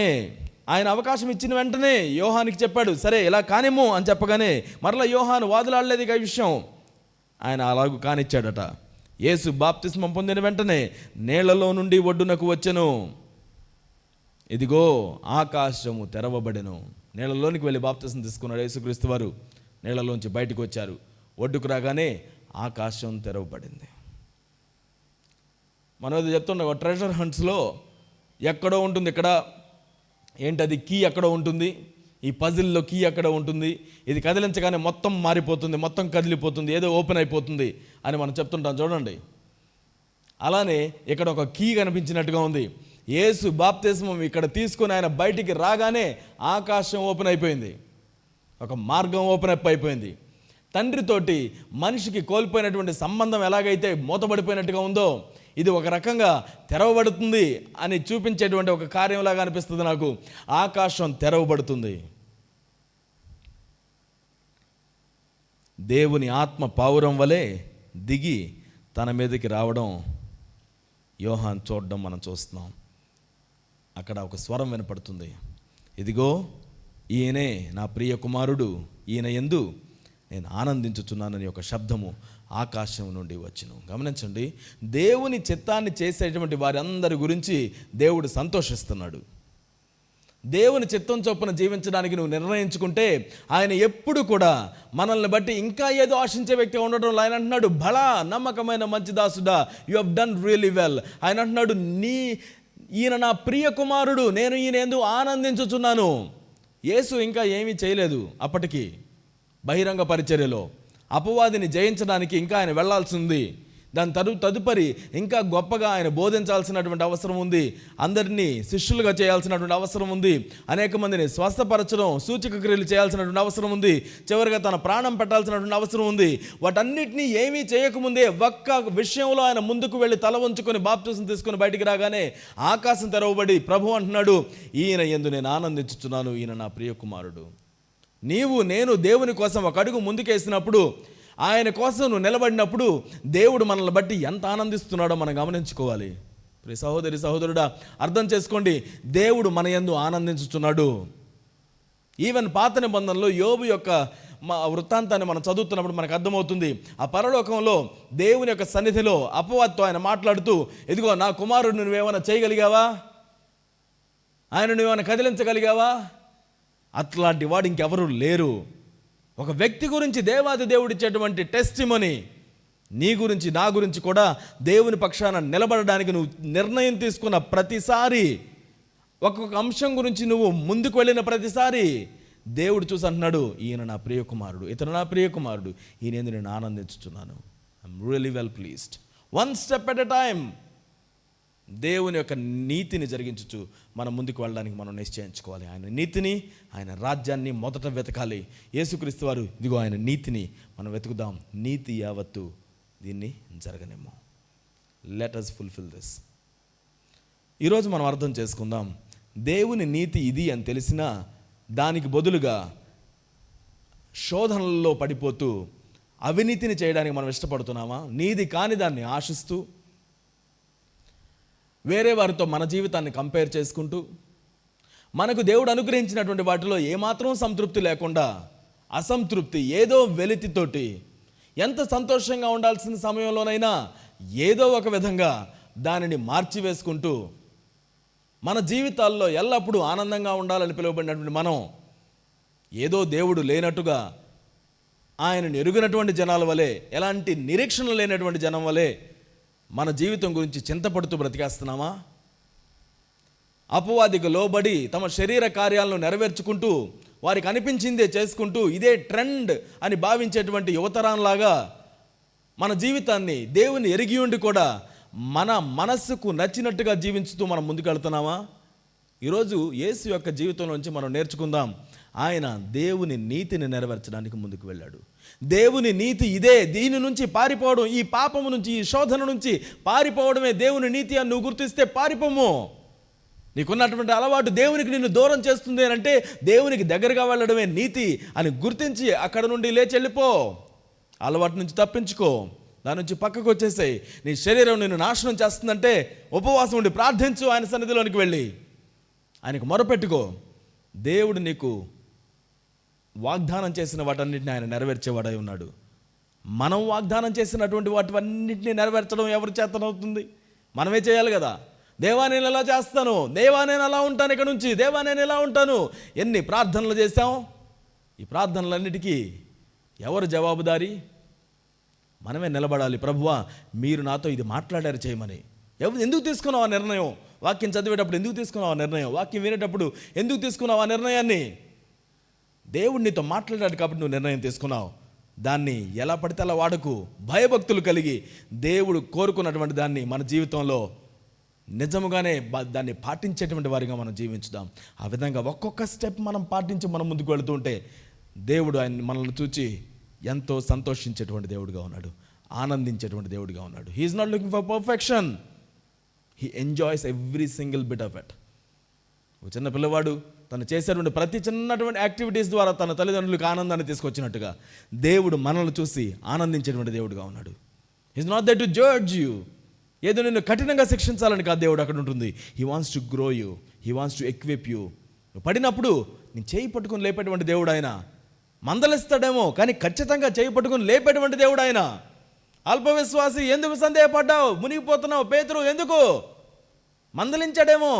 ఆయన అవకాశం ఇచ్చిన వెంటనే యోహానికి చెప్పాడు, సరే ఇలా కానిమ్ము అని చెప్పగానే మరలా యోహాను వాదులాడలేదు ఈ విషయం. ఆయన అలాగూ కానిచ్చాడట. యేసు బాప్తిస్మం పొందిన వెంటనే నీళ్లలో నుండి ఒడ్డునకు వచ్చెను. ఇదిగో ఆకాశము తెరవబడెను. నీళ్లలోనికి వెళ్ళి బాప్తిస్మం తీసుకున్నాడు యేసుక్రీస్తు వారు. నీళ్లలోంచి బయటకు వచ్చారు. ఒడ్డుకు రాగానే ఆకాశం తెరవబడింది. మనం ఏదో చెప్తున్నాం, ట్రెజర్ హంట్స్లో ఎక్కడో ఉంటుంది, ఇక్కడ ఏంటది కీ ఎక్కడో ఉంటుంది, ఈ పజిల్లో కీ ఎక్కడ ఉంటుంది, ఇది కదిలించగానే మొత్తం మారిపోతుంది, మొత్తం కదిలిపోతుంది, ఏదో ఓపెన్ అయిపోతుంది అని మనం చెప్తుంటాం చూడండి. అలానే ఇక్కడ ఒక కీ కనిపించినట్టుగా ఉంది. యేసు బాప్తిస్మం ఇక్కడ తీసుకొని ఆయన బయటికి రాగానే ఆకాశం ఓపెన్ అయిపోయింది, ఒక మార్గం ఓపెన్ అప్ అయిపోయింది. తండ్రితోటి మనిషికి కోల్పోయినటువంటి సంబంధం ఎలాగైతే మూతబడిపోయినట్టుగా ఉందో, ఇది ఒక రకంగా తెరవబడుతుంది అని చూపించేటువంటి ఒక కార్యంలాగా అనిపిస్తుంది నాకు. ఆకాశం తెరవబడుతుంది. దేవుని ఆత్మ పావురం వలె దిగి తన మీదకి రావడం యోహాన్ చూడడం మనం చూస్తున్నాం. అక్కడ ఒక స్వరం వినపడుతుంది, ఇదిగో ఈయనే నా ప్రియ కుమారుడు, ఈయన యందు నేను ఆనందించుచున్నానని ఒక శబ్దము ఆకాశం నుండి వచ్చును. గమనించండి, దేవుని చిత్తాన్ని చేసేటువంటి వారందరి గురించి దేవుడు సంతోషిస్తున్నాడు. దేవుని చిత్తం చొప్పున జీవించడానికి నువ్వు నిర్ణయించుకుంటే ఆయన ఎప్పుడు కూడా మనల్ని బట్టి ఇంకా ఏదో ఆశించే వ్యక్తిగా ఉండడం. ఆయన అంటున్నాడు, భళా నమ్మకమైన మంచి దాసుడా, you have done really well. ఆయన అంటున్నాడు, ఈయన నా ప్రియ కుమారుడు, నేను ఈయన యందు ఆనందించుచున్నాను. యేసు ఇంకా ఏమీ చేయలేదు. అప్పటికి బహిరంగ పరిచర్యలో అపవాదిని జయించడానికి ఇంకా ఆయన వెళ్లాల్సి ఉంది. దాని తదుపరి ఇంకా గొప్పగా ఆయన బోధించాల్సినటువంటి అవసరం ఉంది. అందరినీ శిష్యులుగా చేయాల్సినటువంటి అవసరం ఉంది. అనేక మందిని స్వస్థపరచడం, సూచక క్రియలు చేయాల్సినటువంటి అవసరం ఉంది. చివరిగా తన ప్రాణం పెట్టాల్సినటువంటి అవసరం ఉంది. వాటన్నిటినీ ఏమీ చేయకముందే ఒక్క విషయంలో ఆయన ముందుకు వెళ్ళి తల వంచుకొని బాప్తిసం తీసుకొని బయటికి రాగానే ఆకాశం తెరవబడి ప్రభు అంటున్నాడు, ఈయన యందు నేను ఆనందించుచున్నాను, ఈయన నా ప్రియ కుమారుడు. నేను దేవుని కోసం ఒక అడుగు ముందుకేసినప్పుడు, ఆయన కోసం నువ్వు నిలబడినప్పుడు దేవుడు మనల్ని బట్టి ఎంత ఆనందిస్తున్నాడో మనం గమనించుకోవాలి. ప్రియ సహోదరి సహోదరుడా, అర్థం చేసుకోండి, దేవుడు మన యందు ఆనందించుచున్నాడు. ఈవెన్ పాత నిబంధనలో యోబు యొక్క వృత్తాంతాన్ని మనం చదువుతున్నప్పుడు మనకు అర్థమవుతుంది. ఆ పరలోకంలో దేవుని యొక్క సన్నిధిలో అపవాదితో ఆయన మాట్లాడుతూ, ఇదిగో నా కుమారుడు నువ్వేమైనా చేయగలిగావా, ఆయన నువ్వేమైనా కదిలించగలిగావా? అట్లాంటి వాడు ఇంకెవరు లేరు. ఒక వ్యక్తి గురించి దేవాది దేవుడిచ్చేటువంటి టెస్టిమనీ, నీ గురించి నా గురించి కూడా దేవుని పక్షాన నిలబడడానికి నువ్వు నిర్ణయం తీసుకున్న ప్రతిసారి, ఒక్కొక్క అంశం గురించి నువ్వు ముందుకు వెళ్ళిన ప్రతిసారి దేవుడు చూసి అంటున్నాడు, ఈయన నా ప్రియ కుమారుడు, ఇతను నా ప్రియ కుమారుడు, ఈయన నేను ఆనందించుచున్నాను. I'm really well pleased. One step at a time దేవుని యొక్క నీతిని జరిగించుచు మనం ముందుకు వెళ్ళడానికి మనం నిశ్చయించుకోవాలి. ఆయన నీతిని, ఆయన రాజ్యాన్ని మొదట వెతకాలి. యేసుక్రీస్తు వారు ఇదిగో ఆయన నీతిని మనం వెతుకుదాం. నీతి యావత్తు దీన్ని జరగనేమో. Let us fulfill this. ఈరోజు మనం అర్థం చేసుకుందాం, దేవుని నీతి ఇది అని తెలిసినా దానికి బదులుగా శోధనల్లో పడిపోతూ అవినీతిని చేయడానికి మనం ఇష్టపడుతున్నామా? నీది కాని దాన్ని ఆశిస్తూ వేరే వారితో మన జీవితాన్ని కంపేర్ చేసుకుంటూ, మనకు దేవుడు అనుగ్రహించినటువంటి వాటిలో ఏమాత్రం సంతృప్తి లేకుండా, అసంతృప్తి, ఏదో వెలితితోటి, ఎంత సంతోషంగా ఉండాల్సిన సమయంలోనైనా ఏదో ఒక విధంగా దానిని మార్చివేసుకుంటూ, మన జీవితాల్లో ఎల్లప్పుడూ ఆనందంగా ఉండాలని పిలువబడినటువంటి మనం ఏదో దేవుడు లేనట్టుగా, ఆయనను ఎరుగినటువంటి జనాల వలె, ఎలాంటి నిరీక్షణ లేనటువంటి జనం వలె మన జీవితం గురించి చింతపడుతూ బ్రతికేస్తున్నామా? అపవాదికి లోబడి తమ శరీర కార్యాలను నెరవేర్చుకుంటూ, వారికి అనిపించిందే చేసుకుంటూ, ఇదే ట్రెండ్ అని భావించేటువంటి యువతరాన్లాగా మన జీవితాన్ని దేవుని ఎరిగి ఉండి కూడా మన మనస్సుకు నచ్చినట్టుగా జీవించుతూ మనం ముందుకెళ్తున్నామా? ఈరోజు యేసు యొక్క జీవితంలోంచి మనం నేర్చుకుందాం. ఆయన దేవుని నీతిని నెరవేర్చడానికి ముందుకు వెళ్ళాడు. దేవుని నీతి ఇదే. దీని నుంచి పారిపోవడం, ఈ పాపము నుంచి, ఈ శోధన నుంచి పారిపోవడమే దేవుని నీతి అని నువ్వు గుర్తిస్తే పారిపోము. నీకున్నటువంటి అలవాటు దేవునికి నిన్ను దూరం చేస్తుంది అని అంటే దేవునికి దగ్గరగా వెళ్ళడమే నీతి అని గుర్తించి అక్కడ నుండి లేచి వెళ్ళిపో. అలవాటు నుంచి తప్పించుకో, దాని నుంచి పక్కకు వచ్చేసాయి. నీ శరీరం నిన్ను నాశనం చేస్తుందంటే ఉపవాసం ఉండి ప్రార్థించు, ఆయన సన్నిధిలోనికి వెళ్ళి ఆయనకు మొరపెట్టుకో. దేవుడు నీకు వాగ్దానం చేసిన వాటన్నిటిని ఆయన నెరవేర్చేవాడై ఉన్నాడు. మనం వాగ్దానం చేసినటువంటి వాటివన్నింటినీ నెరవేర్చడం ఎవరి చేతనవుతుంది? మనమే చేయాలి కదా. దేవా నేను ఎలా చేస్తాను, దేవా నేను అలా ఉంటాను, ఇక్కడ నుంచి దేవా నేను ఎలా ఉంటాను, ఎన్ని ప్రార్థనలు చేశాం. ఈ ప్రార్థనలన్నిటికీ ఎవరు జవాబుదారీ? మనమే నిలబడాలి. ప్రభువా మీరు నాతో ఇది మాట్లాడారు చేయమని. ఎందుకు తీసుకున్నావు ఆ నిర్ణయం? వాక్యం చదివేటప్పుడు ఎందుకు తీసుకున్నావు ఆ నిర్ణయం? వాక్యం వినేటప్పుడు ఎందుకు తీసుకున్నావు ఆ నిర్ణయాన్ని? దేవుడు నీతో మాట్లాడాడు కాబట్టి నువ్వు నిర్ణయం తీసుకున్నావు. దాన్ని ఎలా పడితే అలా వాడకు. భయభక్తులు కలిగి దేవుడు కోరుకున్నటువంటి దాన్ని మన జీవితంలో నిజముగానే దాన్ని పాటించేటువంటి వారిగా మనం జీవించుదాం. ఆ విధంగా ఒక్కొక్క స్టెప్ మనం పాటించి మనం ముందుకు వెళుతూ ఉంటే దేవుడు ఆయన మనల్ని చూచి ఎంతో సంతోషించేటువంటి దేవుడిగా ఉన్నాడు, ఆనందించేటువంటి దేవుడిగా ఉన్నాడు. He is not looking for perfection, he enjoys every single bit of it. ఒక చిన్న పిల్లవాడు తను చేసేటువంటి ప్రతి చిన్నటువంటి యాక్టివిటీస్ ద్వారా తన తల్లిదండ్రులకు ఆనందాన్ని తీసుకొచ్చినట్టుగా దేవుడు మనల్ని చూసి ఆనందించేటువంటి దేవుడిగా ఉన్నాడు. Is not that to judge you, ఏదో నిన్ను కఠినంగా శిక్షించాలని కాదు దేవుడు అక్కడ ఉంటుంది. He wants to grow you, he wants to equip you. నువ్వు పడినప్పుడు నేను చేయి పట్టుకుని లేపేటువంటి దేవుడు ఆయన. మందలిస్తాడేమో కానీ ఖచ్చితంగా చేయి పట్టుకుని లేపేటువంటి దేవుడు ఆయన. అల్పవిశ్వాసి ఎందుకు సందేహపడ్డావు, మునిగిపోతున్నావు పేతురు ఎందుకు? మందలించాడేమో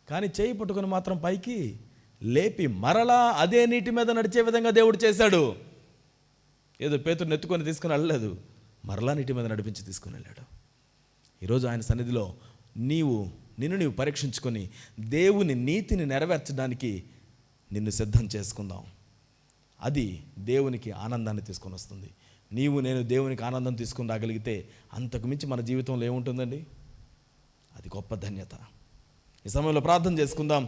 కానీ చేయి పట్టుకుని మాత్రం పైకి లేపి మరలా అదే నీటి మీద నడిచే విధంగా దేవుడు చేశాడు. ఏదో పేతురుని ఎత్తుకొని తీసుకుని వెళ్ళలేదు, మరలా నీటి మీద నడిపించి తీసుకుని వెళ్ళాడు. ఈరోజు ఆయన సన్నిధిలో నిన్ను పరీక్షించుకొని దేవుని నీతిని నెరవేర్చడానికి నిన్ను సిద్ధం చేసుకుందాం. అది దేవునికి ఆనందాన్ని తీసుకొని వస్తుంది. నీవు నేను దేవునికి ఆనందం తీసుకుని రాగలిగితే అంతకు మించి మన జీవితంలో ఏముంటుందండి? అది గొప్ప ధన్యత. ఈ సమయంలో ప్రార్థన చేసుకుందాం.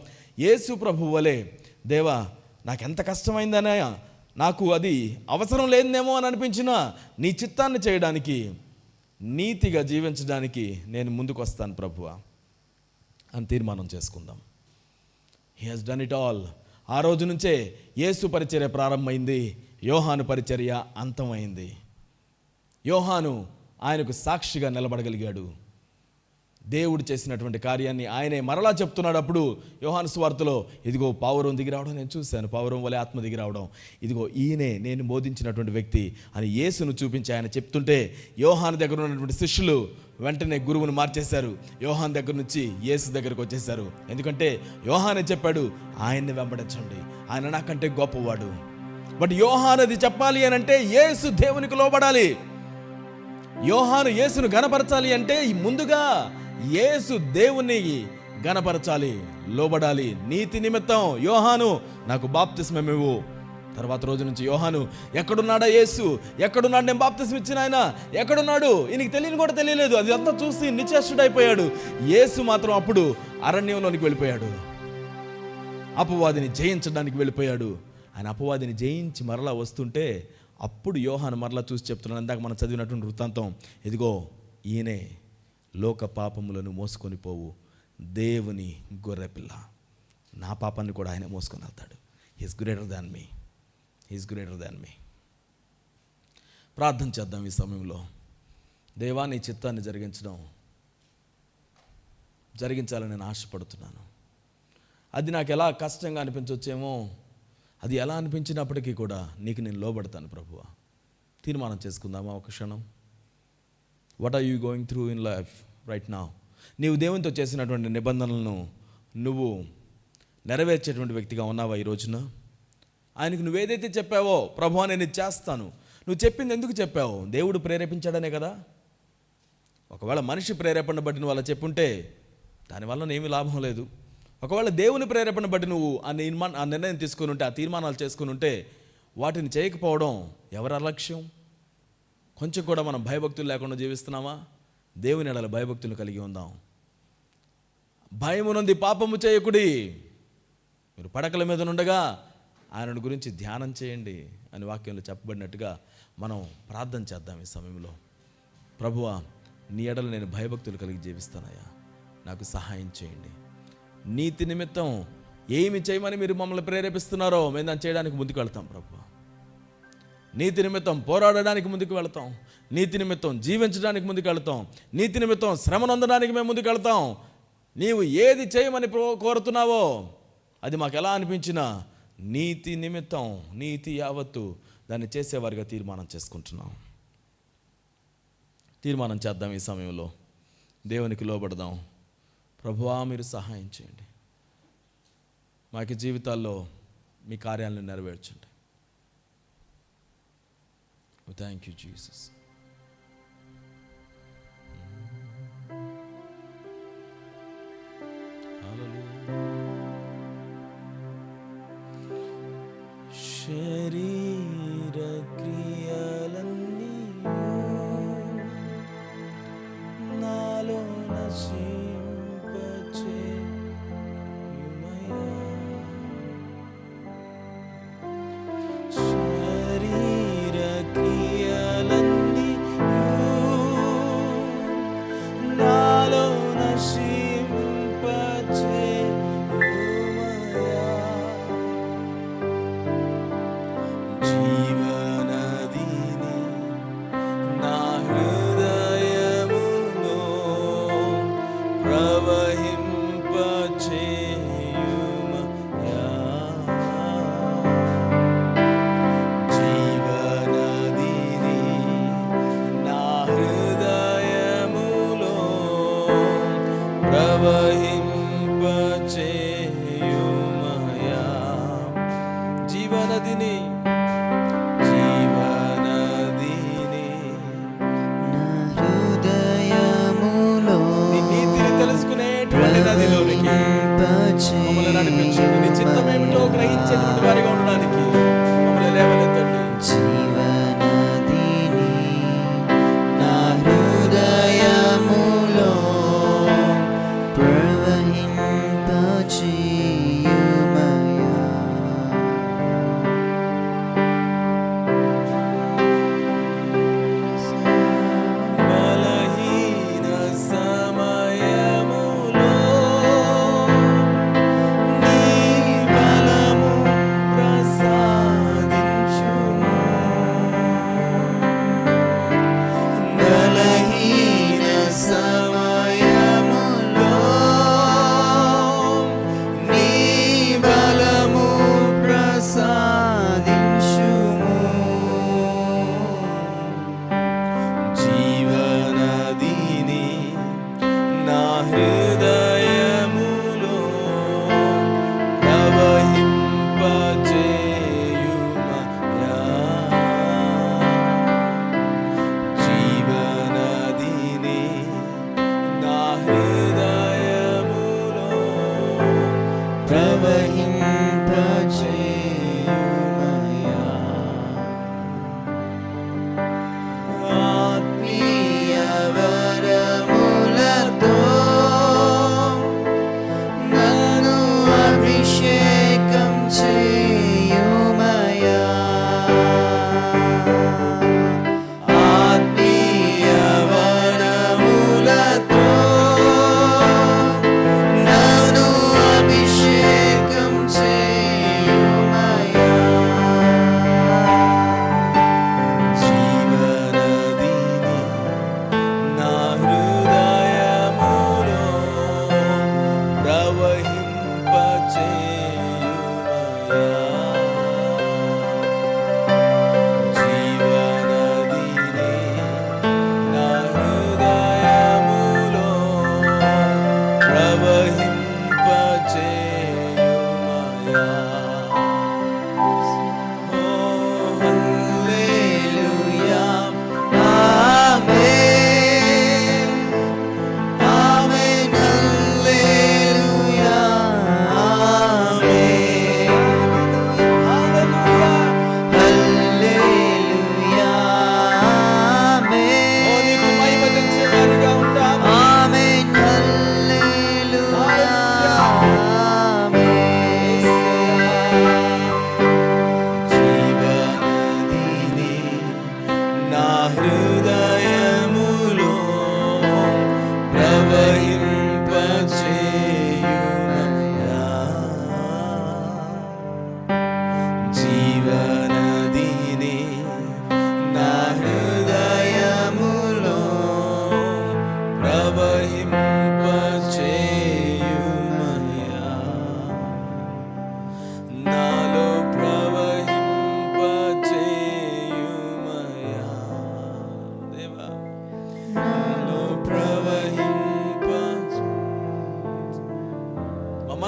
యేసు ప్రభు వలె, దేవా నాకెంత కష్టమైందనే, నాకు అది అవసరం లేదేమో అని అనిపించినా నీ చిత్తాన్ని చేయడానికి, నీతిగా జీవించడానికి నేను ముందుకు వస్తాను ప్రభువా అని తీర్మానం చేసుకుందాం. He has done it all. ఆ రోజు నుంచే యేసు పరిచర్య ప్రారంభమైంది, యోహాను పరిచర్య అంతమైంది. యోహాను ఆయనకు సాక్షిగా నిలబడగలిగాడు. దేవుడు చేసినటువంటి కార్యాన్ని ఆయనే మరలా చెప్తున్నాడు. అప్పుడు యోహాను సువార్తలో, ఇదిగో పావురం దిగి రావడం నేను చూశాను, పావురం వలె ఆత్మ దిగి రావడం, ఇదిగో ఈయనే నేను బోధించినటువంటి వ్యక్తి అని యేసును చూపించి ఆయన చెప్తుంటే, యోహాను దగ్గర ఉన్నటువంటి శిష్యులు వెంటనే గురువును మార్చేశారు. యోహాను దగ్గర నుంచి యేసు దగ్గరకు వచ్చేశారు. ఎందుకంటే యోహానే చెప్పాడు, ఆయన్ని వెంబడించండి, ఆయన నాకంటే గొప్పవాడు. బట్ యోహాను అది చెప్పాలి అని అంటే యేసు దేవునికి లోబడాలి. యోహాను యేసును గణపరచాలి అంటే ముందుగా యేసు దేవుని గణపరచాలి, లోబడాలి. నీతి నిమిత్తం యోహాను నాకు బాప్తిస్మం ఇవ్వు. తర్వాత రోజు నుంచి యోహాను, ఎక్కడున్నాడా యేసు, ఎక్కడున్నాడు, నేను బాప్తిస్మం ఇచ్చిన ఆయన ఎక్కడున్నాడు, ఈయనకి తెలియని కూడా తెలియలేదు. అది అంతా చూసి నిశ్చేష్టుడైపోయాడు. యేసు మాత్రం అప్పుడు అరణ్యంలోనికి వెళ్ళిపోయాడు, అపవాదిని జయించడానికి వెళ్ళిపోయాడు. ఆయన అపవాదిని జయించి మరలా వస్తుంటే అప్పుడు యోహాను మరలా చూసి చెప్తున్నాను, ఇందాక మనం చదివినటువంటి వృత్తాంతం, ఇదిగో ఈయనే లోక పాపములను మోసుకొని పోవు దేవుని గొర్రెపిల్ల. నా పాపాన్ని కూడా ఆయన మోసుకొని వెళ్తాడు. హీస్ గ్రేటర్ దాన్ మీ, హీస్ గ్రేటర్ దాన్ మీ. ప్రార్థన చేద్దాం ఈ సమయంలో. దేవా నీ చిత్తాన్ని జరిగించాలని నేను ఆశపడుతున్నాను. అది నాకు ఎలా కష్టంగా అనిపించవచ్చేమో, అది ఎలా అనిపించినప్పటికీ కూడా నీకు నేను లోబడతాను ప్రభువా. తీర్మానం చేసుకుందామా ఒక క్షణం? What are you going through in life right now? నీవు దేవునితో చేసినటువంటి నిబంధనలను నువ్వు నెరవేర్చేటువంటి వ్యక్తిగా ఉన్నావా ఈ రోజున? ఆయనకు నువ్వేదైతే చెప్పావో, ప్రభువా నేను ఇది చేస్తాను, నువ్వు చెప్పింది ఎందుకు చెప్పావు? దేవుడు ప్రేరేపించాడనే కదా. ఒకవేళ మనిషి ప్రేరేపణ బట్టి నువ్వు అలా చెప్పుంటే దానివల్ల ఏమీ లాభం లేదు. ఒకవేళ దేవుని ప్రేరేపణ బట్టి నువ్వు ఆ నిర్ణయం తీసుకుని ఉంటే, ఆ తీర్మానాలు చేసుకుని ఉంటే, వాటిని చేయకపోవడం ఎవరి అలక్ష్యం? కొంచెం కూడా మనం భయభక్తులు లేకుండా జీవిస్తున్నామా? దేవుని ఎడల భయభక్తులు కలిగి ఉందాం. భయమునంది పాపము చేయకుడి, మీరు పడకల మీద నుండగా ఆయన గురించి ధ్యానం చేయండి అని వాక్యంలో చెప్పబడినట్టుగా మనం ప్రార్థన చేద్దాం ఈ సమయంలో. ప్రభువా నీ ఎడల నేను భయభక్తులు కలిగి జీవిస్తానయ్యా, నాకు సహాయం చేయండి. నీతి నిమిత్తం ఏమి చేయమని మీరు మమ్మల్ని ప్రేరేపిస్తున్నారో మేము దాన్ని చేయడానికి ముందుకు వెళ్తాం ప్రభువా. నీతి నిమిత్తం పోరాడడానికి ముందుకు వెళ్తాం, నీతి నిమిత్తం జీవించడానికి ముందుకు వెళ్తాం, నీతి నిమిత్తం శ్రమనొందడానికి మేము ముందుకు వెళ్తాం. నీవు ఏది చేయమని కోరుతున్నావో అది మాకు ఎలా అనిపించినా నీతి నిమిత్తం, నీతి యావత్తు దాన్ని చేసేవారిగా తీర్మానం చేసుకుంటున్నాం. తీర్మానం చేద్దాం ఈ సమయంలో. దేవునికి లోబడదాం. ప్రభువా మీరు సహాయం చేయండి, మాకు జీవితాల్లో మీ కార్యాలను నెరవేర్చండి. Thank you Jesus. శరీర క్రియలన్నీ నాలో జీవనదిని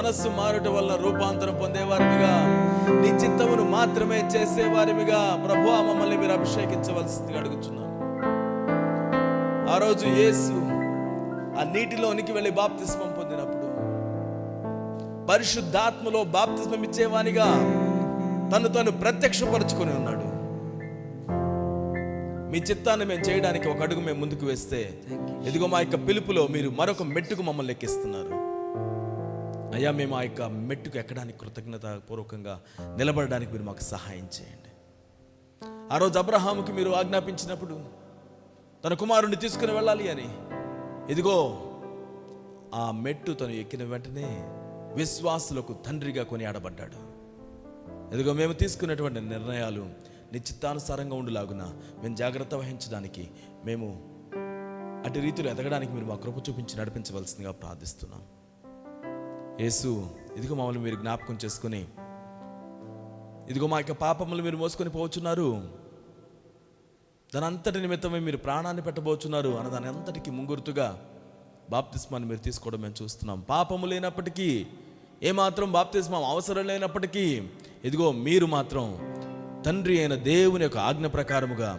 మనస్సు మారుట వల్ల రూపాంతరం పొందేవారిమిగా, నీ చిత్తమును మాత్రమే చేసేవారిమిగా ప్రభువా మమ్మల్ని మీరు అభిషేకించవలసిందిగా అడుగుచున్నాను. ఆ రోజు యేసు ఆ నీటిలోనికి వెళ్ళి బాప్తిస్మం పొందినప్పుడు పరిశుద్ధాత్మలో బాప్తిస్మం ఇచ్చేవానిగా తను ప్రత్యక్షపరుచుకొని ఉన్నాడు. మీ చిత్తాన్ని మేము చేయడానికి ఒక అడుగు మేము ముందుకు వేస్తే, ఇదిగో మా యొక్క పిలుపులో మీరు మరొక మెట్టుకు మమ్మల్ని ఎక్కిస్తున్నారు. అయ్యా, మేము ఆ యొక్క మెట్టుకు ఎక్కడానికి కృతజ్ఞత పూర్వకంగా నిలబడడానికి మీరు మాకు సహాయం చేయండి. ఆ రోజు అబ్రహాముకి మీరు ఆజ్ఞాపించినప్పుడు తన కుమారుణ్ణి తీసుకుని వెళ్ళాలి అని, ఇదిగో ఆ మెట్టు తను ఎక్కిన వెంటనే విశ్వాసులకు తండ్రిగా కొనియాడబడ్డాడు. ఇదిగో మేము తీసుకున్నటువంటి నిర్ణయాలు నీ చిత్తానుసారంగా ఉండులాగున మేము జాగ్రత్త వహించడానికి, మేము అటు రీతిలో ఎదగడానికి మీరు మా కృప చూపించి నడిపించవలసిందిగా ప్రార్థిస్తున్నాం. యేసు, ఇదిగో మమ్మల్ని మీరు జ్ఞాపకం చేసుకుని, ఇదిగో మా యొక్క పాపములు మీరు మోసుకొని పోవచ్చున్నారు, దాని అంతటి నిమిత్తమే మీరు ప్రాణాన్ని పెట్టబోచున్నారు అన్న దాని అంతటికి ముంగుర్తుగా బాప్తిస్మాన్ని మీరు తీసుకోవడం మేము చూస్తున్నాం. పాపము లేనప్పటికీ, ఏమాత్రం బాప్తిస్మం అవసరం లేనప్పటికీ, ఇదిగో మీరు మాత్రం తండ్రి అయిన దేవుని యొక్క ఆజ్ఞ ప్రకారముగా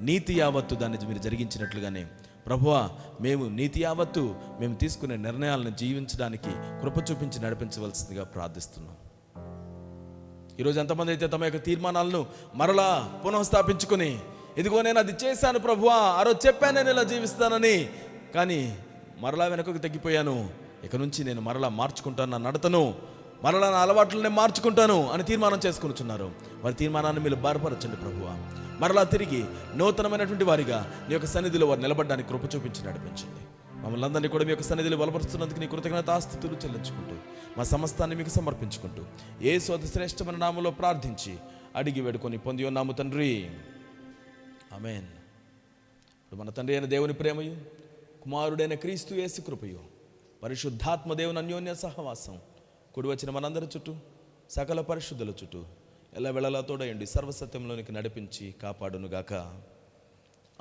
నీతి యావత్తు దాన్ని మీరు జరిగించినట్లుగానే ప్రభువా, మేము నీతి యావత్తు మేము తీసుకునే నిర్ణయాలను జీవించడానికి కృప చూపించి నడిపించవలసిందిగా ప్రార్థిస్తున్నాం. ఈరోజు ఎంతమంది అయితే తమ యొక్క తీర్మానాలను మరలా పునఃస్థాపించుకొని, ఇదిగో నేను అది చేశాను ప్రభువా, ఆ రోజు చెప్పాను నేను ఇలా జీవిస్తానని, కానీ మరలా వెనకకు తగ్గిపోయాను, ఇక నుంచి నేను మరలా మార్చుకుంటాను, నా నడతను మరలా నా అలవాట్లను నేను మార్చుకుంటాను అని తీర్మానం చేసుకునిచున్నారు. వారి తీర్మానాన్ని మీరు బలపరచండి ప్రభువా. మరలా తిరిగి నూతనమైనటువంటి వారిగా నీ యొక్క సన్నిధిలో వారు నిలబడడానికి కృప చూపించి నడిపించండి. మమ్మల్ని అందరినీ కూడా మీ యొక్క సన్నిధిలో బలపరుస్తున్నందుకు నీ కృతజ్ఞతాస్తుతులు చెల్లించుకుంటూ మా సమస్తాన్ని మీకు సమర్పించుకుంటూ యేసు అతి శ్రేష్టమైన నామములో ప్రార్థించి అడిగి వేడుకొని పొంది ఉన్నాము తండ్రి, ఆమేన్. ఇప్పుడు మన తండ్రి అయిన దేవుని ప్రేమయు, కుమారుడైన క్రీస్తు యేసు కృపయు, పరిశుద్ధాత్మ దేవుని అన్యోన్య సహవాసం కూడి వచ్చిన మనందరి చుట్టూ, సకల పరిశుద్ధుల చుట్టూ ఎలా వెళ్ళలా తోడయండి, సర్వసత్యంలోనికి నడిపించి కాపాడునుగాక.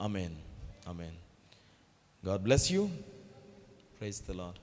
Amen, amen. God bless you. Praise the lord.